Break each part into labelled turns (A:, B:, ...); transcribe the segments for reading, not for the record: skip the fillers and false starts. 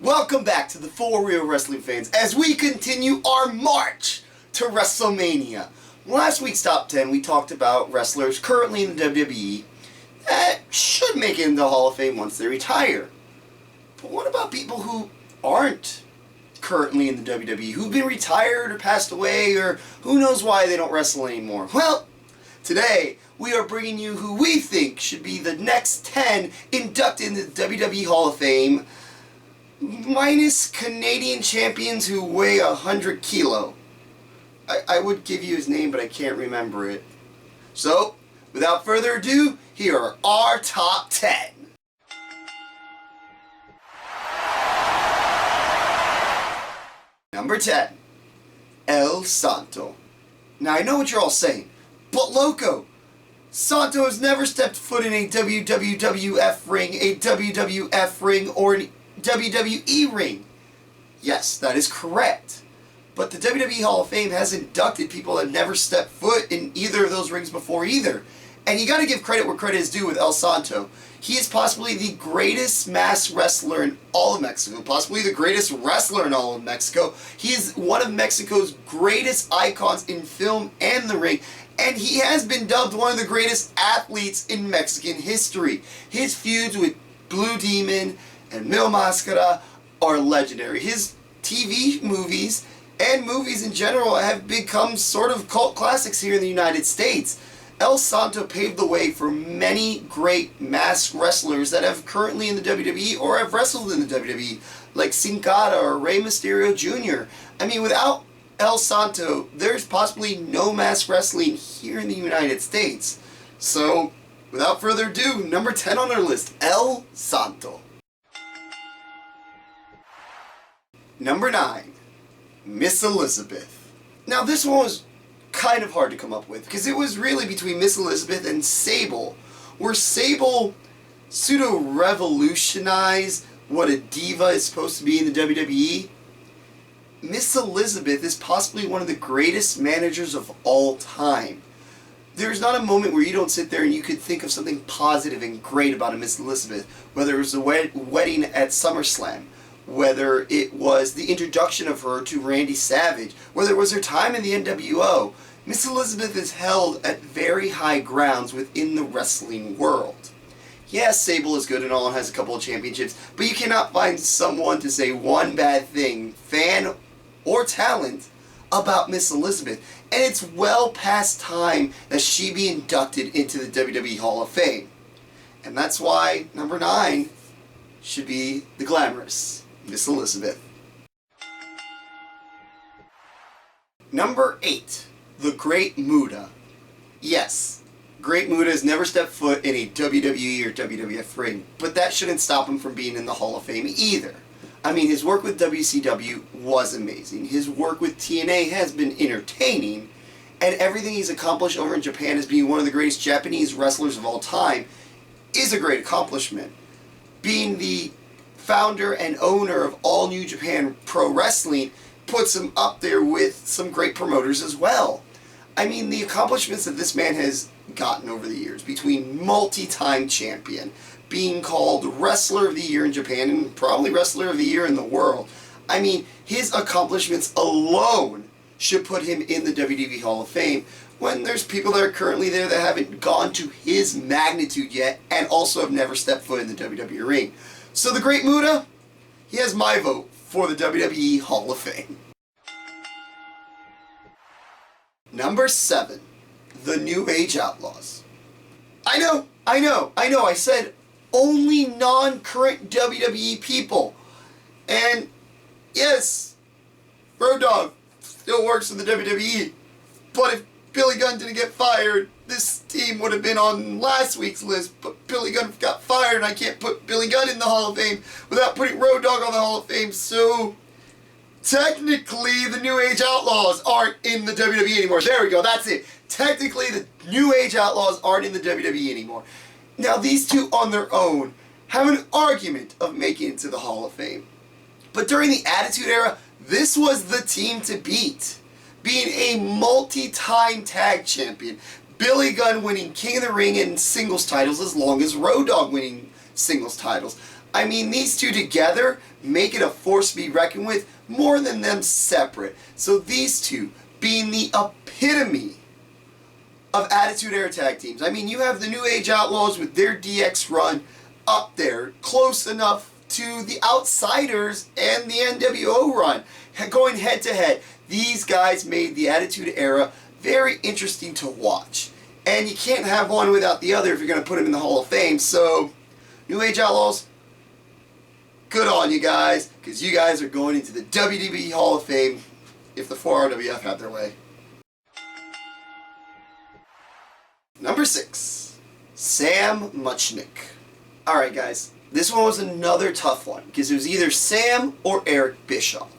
A: Welcome back to the For Real Wrestling Fans as we continue our march to WrestleMania. Last week's Top 10 we talked about wrestlers currently in the WWE that should make it into the Hall of Fame once they retire. But what about people who aren't currently in the WWE, who've been retired or passed away, or who knows why they don't wrestle anymore? Well, today we are bringing you who we think should be the next 10 inducted into the WWE Hall of Fame, minus Canadian champions who weigh 100 kilo. I would give you his name, but I can't remember it. So, without further ado, here are our top 10. Number 10, El Santo. Now I know what you're all saying, but loco, Santo has never stepped foot in a WWF ring, a WWF ring, or an WWE ring. Yes, that is correct. But the WWE Hall of Fame has inducted people that never stepped foot in either of those rings before either. And you gotta give credit where credit is due with El Santo. He is possibly the greatest masked wrestler in all of Mexico, possibly the greatest wrestler in all of Mexico. He is one of Mexico's greatest icons in film and the ring, and he has been dubbed one of the greatest athletes in Mexican history. His feuds with Blue Demon and Mil Mascara are legendary. His TV movies and movies in general have become sort of cult classics here in the United States. El Santo paved the way for many great masked wrestlers that have currently in the WWE or have wrestled in the WWE, like Sin Cara or Rey Mysterio Jr. I mean, without El Santo, there's possibly no masked wrestling here in the United States. So, without further ado, number 10 on our list, El Santo. Number 9, Miss Elizabeth. Now this one was kind of hard to come up with because it was really between Miss Elizabeth and Sable, where Sable pseudo-revolutionized what a diva is supposed to be in the WWE. Miss Elizabeth is possibly one of the greatest managers of all time. There's not a moment where you don't sit there and you could think of something positive and great about a Miss Elizabeth, whether it was a wedding at SummerSlam, whether it was the introduction of her to Randy Savage, whether it was her time in the NWO. Miss Elizabeth is held at very high grounds within the wrestling world. Yes, Sable is good and all and has a couple of championships, but you cannot find someone to say one bad thing, fan or talent, about Miss Elizabeth. And it's well past time that she be inducted into the WWE Hall of Fame. And that's why number 9 should be the glamorous Miss Elizabeth. Number 8, the Great Muta. Yes, Great Muta has never stepped foot in a WWE or WWF ring, but that shouldn't stop him from being in the Hall of Fame either. I mean, his work with WCW was amazing. His work with TNA has been entertaining, and everything he's accomplished over in Japan as being one of the greatest Japanese wrestlers of all time is a great accomplishment. Being the founder and owner of All New Japan Pro Wrestling puts him up there with some great promoters as well. I mean, the accomplishments that this man has gotten over the years, between multi-time champion, being called Wrestler of the Year in Japan, and probably Wrestler of the Year in the world. I mean, his accomplishments alone should put him in the WWE Hall of Fame, when there's people that are currently there that haven't gone to his magnitude yet, and also have never stepped foot in the WWE ring. So the Great Muta, he has my vote for the WWE Hall of Fame. Number 7, the New Age Outlaws. I know, I said only non-current WWE people. And yes, Road Dogg still works in the WWE, but if Billy Gunn didn't get fired, this team would have been on last week's list, but Billy Gunn got fired and I can't put Billy Gunn in the Hall of Fame without putting Road Dogg on the Hall of Fame, so technically the New Age Outlaws aren't in the WWE anymore. There we go, that's it. Technically the New Age Outlaws aren't in the WWE anymore. Now these two on their own have an argument of making it to the Hall of Fame. But during the Attitude Era, this was the team to beat. Being a multi-time tag champion, Billy Gunn winning King of the Ring and singles titles as long as Road Dogg winning singles titles. I mean, these two together make it a force to be reckoned with more than them separate. So these two being the epitome of Attitude Era tag teams. I mean, you have the New Age Outlaws with their DX run up there, close enough to the Outsiders and the NWO run, going head to head. These guys made the Attitude Era very interesting to watch. And you can't have one without the other if you're going to put them in the Hall of Fame. So, New Age Outlaws, good on you guys, because you guys are going into the WWE Hall of Fame if the 4RWF had their way. Number 6, Sam Muchnick. Alright guys, this one was another tough one, because it was either Sam or Eric Bischoff.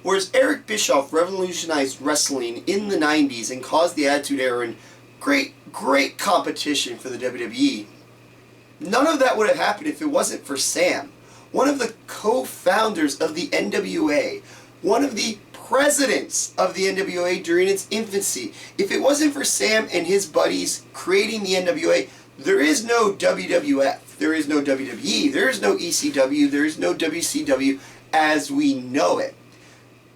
A: Whereas Eric Bischoff revolutionized wrestling in the 90s and caused the Attitude Era and great competition for the WWE, none of that would have happened if it wasn't for Sam, one of the co-founders of the NWA, one of the presidents of the NWA during its infancy. If it wasn't for Sam and his buddies creating the NWA, there is no WWF, there is no WWE, there is no ECW, there is no WCW as we know it.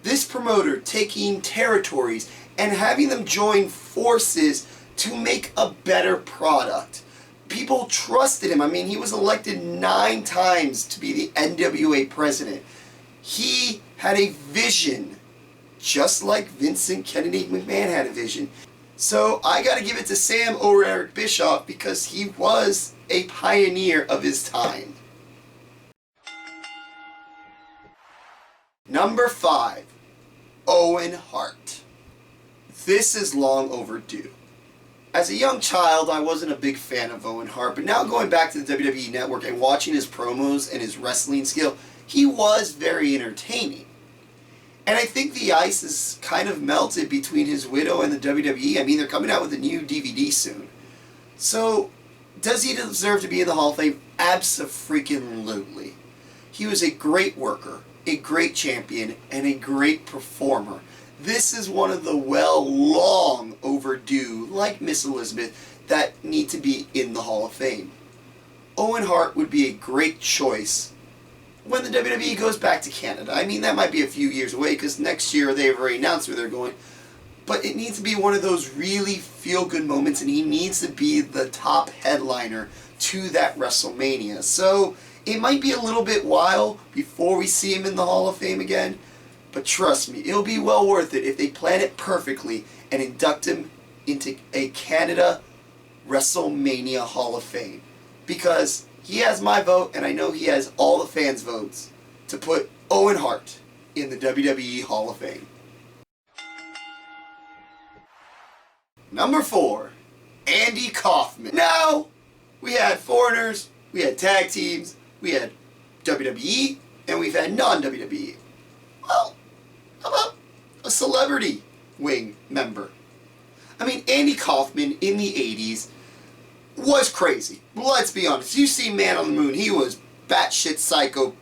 A: This promoter taking territories and having them join forces to make a better product. People trusted him. I mean, he was elected 9 times to be the NWA president. He had a vision, just like Vincent Kennedy McMahon had a vision. So I gotta give it to Sam over Eric Bischoff because he was a pioneer of his time. Number 5, Owen Hart. This is long overdue. As a young child, I wasn't a big fan of Owen Hart, but now going back to the WWE Network and watching his promos and his wrestling skill, he was very entertaining. And I think the ice is kind of melted between his widow and the WWE. I mean, they're coming out with a new DVD soon. So, does he deserve to be in the Hall of Fame? Abso-freaking-lutely. He was a great worker, a great champion, and a great performer. This is one of the long overdue, like Miss Elizabeth, that need to be in the Hall of Fame. Owen Hart would be a great choice when the WWE goes back to Canada. I mean, that might be a few years away because next year they've already announced where they're going. But it needs to be one of those really feel-good moments, and he needs to be the top headliner to that WrestleMania. So it might be a little bit while before we see him in the Hall of Fame again. But trust me, it'll be well worth it if they plan it perfectly and induct him into a Canada WrestleMania Hall of Fame. Because he has my vote, and I know he has all the fans' votes, to put Owen Hart in the WWE Hall of Fame. Number 4, Andy Kaufman. Now, we had foreigners, we had tag teams, we had WWE, and we've had non-WWE. Well, how about a celebrity wing member? I mean, Andy Kaufman in the 80s was crazy. Let's be honest. You see Man on the Moon, he was batshit psycho,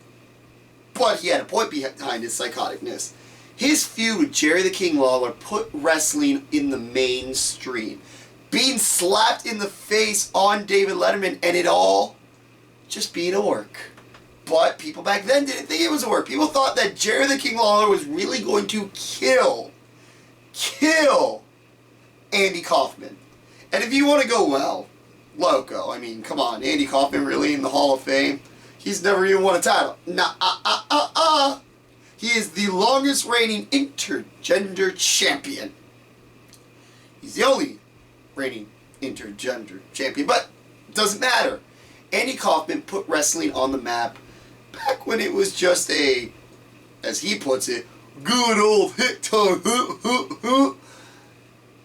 A: but he had a point behind his psychoticness. His feud with Jerry the King Lawler put wrestling in the mainstream. Being slapped in the face on David Letterman, and it all just being a work. But people back then didn't think it was a work. People thought that Jerry the King Lawler was really going to kill Andy Kaufman. And if you want to go, well, loco, I mean, come on, Andy Kaufman really in the Hall of Fame? He's never even won a title. He is the longest reigning intergender champion. He's the only reigning intergender champion, but it doesn't matter. Andy Kaufman put wrestling on the map back when it was just a, as he puts it, good old hit time.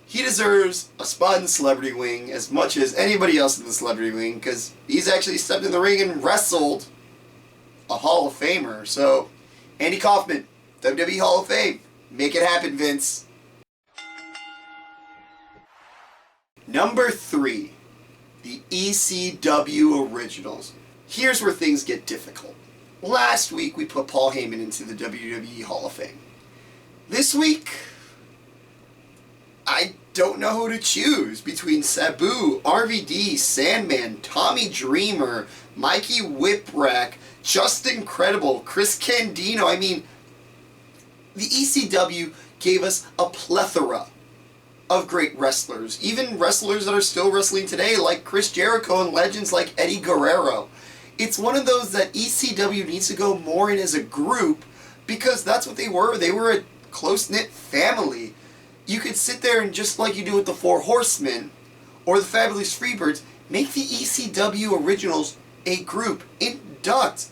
A: He deserves a spot in the celebrity wing as much as anybody else in the celebrity wing, because he's actually stepped in the ring and wrestled a Hall of Famer. So, Andy Kaufman, WWE Hall of Fame. Make it happen, Vince. Number 3, the ECW Originals. Here's where things get difficult. Last week we put Paul Heyman into the WWE Hall of Fame. This week, I don't know who to choose between Sabu, RVD, Sandman, Tommy Dreamer, Mikey Whipwreck, Justin Credible, Chris Candido. I mean, the ECW gave us a plethora of great wrestlers, even wrestlers that are still wrestling today, like Chris Jericho and legends like Eddie Guerrero. It's one of those that ECW needs to go more in as a group, because that's what they were. They were a close-knit family. You could sit there and, just like you do with the Four Horsemen or the Fabulous Freebirds, make the ECW originals a group. Induct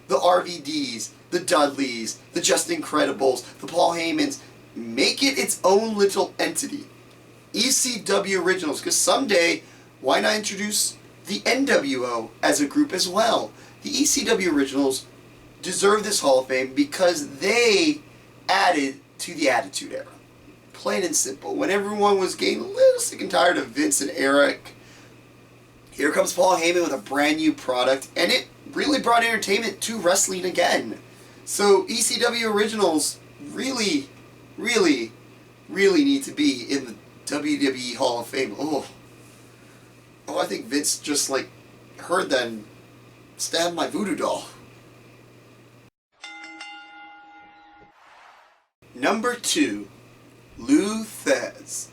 A: the RVDs, the Dudleys, the Justin Credibles, the Paul Heymans. Make it its own little entity. ECW originals, because someday, why not introduce the NWO as a group as well? The ECW originals deserve this Hall of Fame because they added to the Attitude Era. Plain and simple. When everyone was getting a little sick and tired of Vince and Eric, here comes Paul Heyman with a brand new product, and it really brought entertainment to wrestling again. So ECW originals really, really, really need to be in the WWE Hall of Fame. Oh, I think Vince just like heard that and stabbed my voodoo doll. Number 2, Lou Thesz.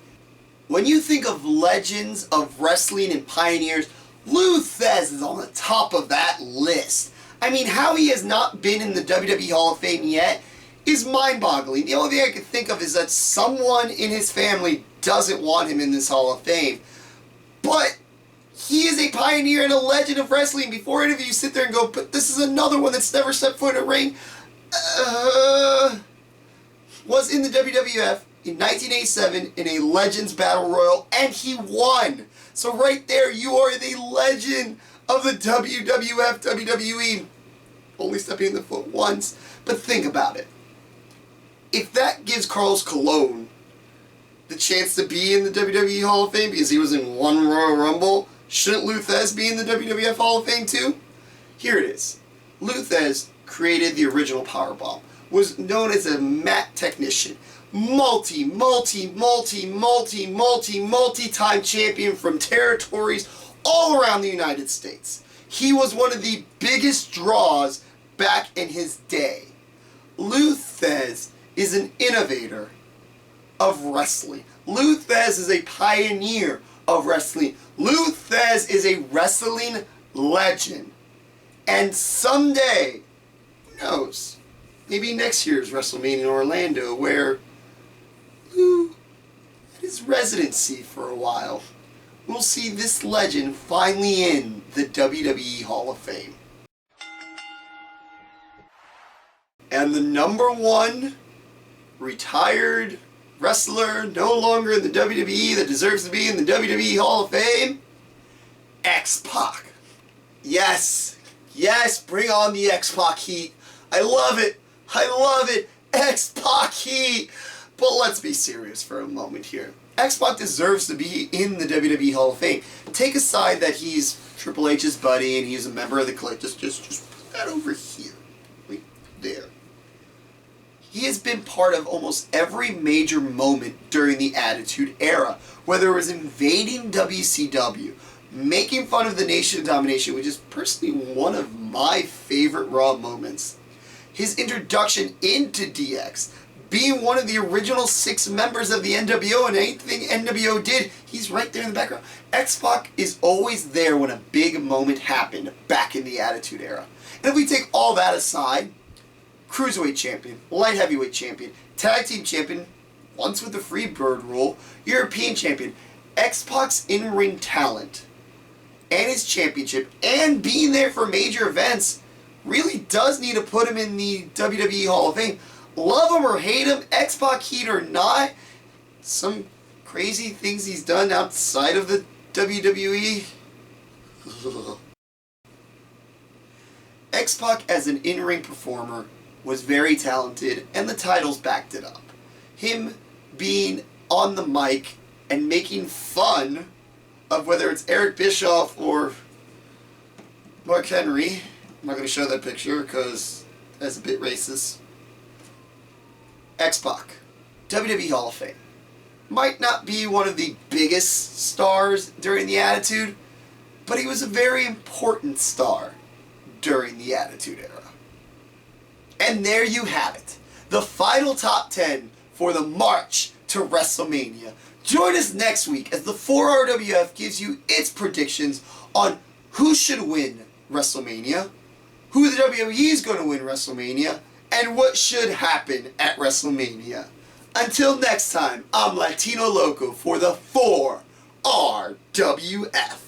A: When you think of legends of wrestling and pioneers, Lou Thesz is on the top of that list. I mean, how he has not been in the WWE Hall of Fame yet is mind-boggling. The only thing I can think of is that someone in his family doesn't want him in this Hall of Fame. But he is a pioneer and a legend of wrestling. Before any of you sit there and go, but this is another one that's never stepped foot in a ring. Was in the WWF in 1987 in a Legends Battle Royal, and he won. So right there, you are the legend of the WWF, WWE. Only stepping in the foot once. But think about it. If that gives Carlos Colon the chance to be in the WWE Hall of Fame because he was in one Royal Rumble, shouldn't Lou Thesz be in the WWF Hall of Fame too? Here it is. Lou Thesz created the original Powerbomb, was known as a mat technician, multi-time champion from territories all around the United States. He was one of the biggest draws back in his day. Lou Thesz is an innovator of wrestling. Lou Thesz is a pioneer of wrestling. Lou Thesz is a wrestling legend. And someday, who knows, maybe next year's WrestleMania in Orlando, where Lou had his residency for a while, we'll see this legend finally in the WWE Hall of Fame. And the number 1 retired wrestler, no longer in the WWE, that deserves to be in the WWE Hall of Fame, X-PAC. Yes, bring on the X-PAC heat. I love it, X-PAC heat. But let's be serious for a moment here. X-PAC deserves to be in the WWE Hall of Fame. Take aside that he's Triple H's buddy and he's a member of the Clique. Just put that over here, right there. He has been part of almost every major moment during the Attitude Era, whether it was invading WCW, making fun of the Nation of Domination, which is personally one of my favorite Raw moments, his introduction into DX, being one of the original 6 members of the NWO, and anything NWO did, he's right there in the background. X-PAC is always there when a big moment happened back in the Attitude Era. And if we take all that aside, Cruiserweight Champion, Light Heavyweight Champion, Tag Team Champion, once with the Freebird rule, European Champion, X-PAC's in-ring talent, and his championship, and being there for major events, really does need to put him in the WWE Hall of Fame. Love him or hate him, X-PAC heat or not, some crazy things he's done outside of the WWE. X-PAC as an in-ring performer was very talented, and the titles backed it up. Him being on the mic and making fun of whether it's Eric Bischoff or Mark Henry. I'm not going to show that picture because that's a bit racist. X-PAC, WWE Hall of Fame. might not be one of the biggest stars during the Attitude, but he was a very important star during the Attitude Era. And there you have it, the final top 10 for the March to WrestleMania. Join us next week as the 4RWF gives you its predictions on who should win WrestleMania, who the WWE is going to win WrestleMania, and what should happen at WrestleMania. Until next time, I'm Latino Loco for the 4RWF.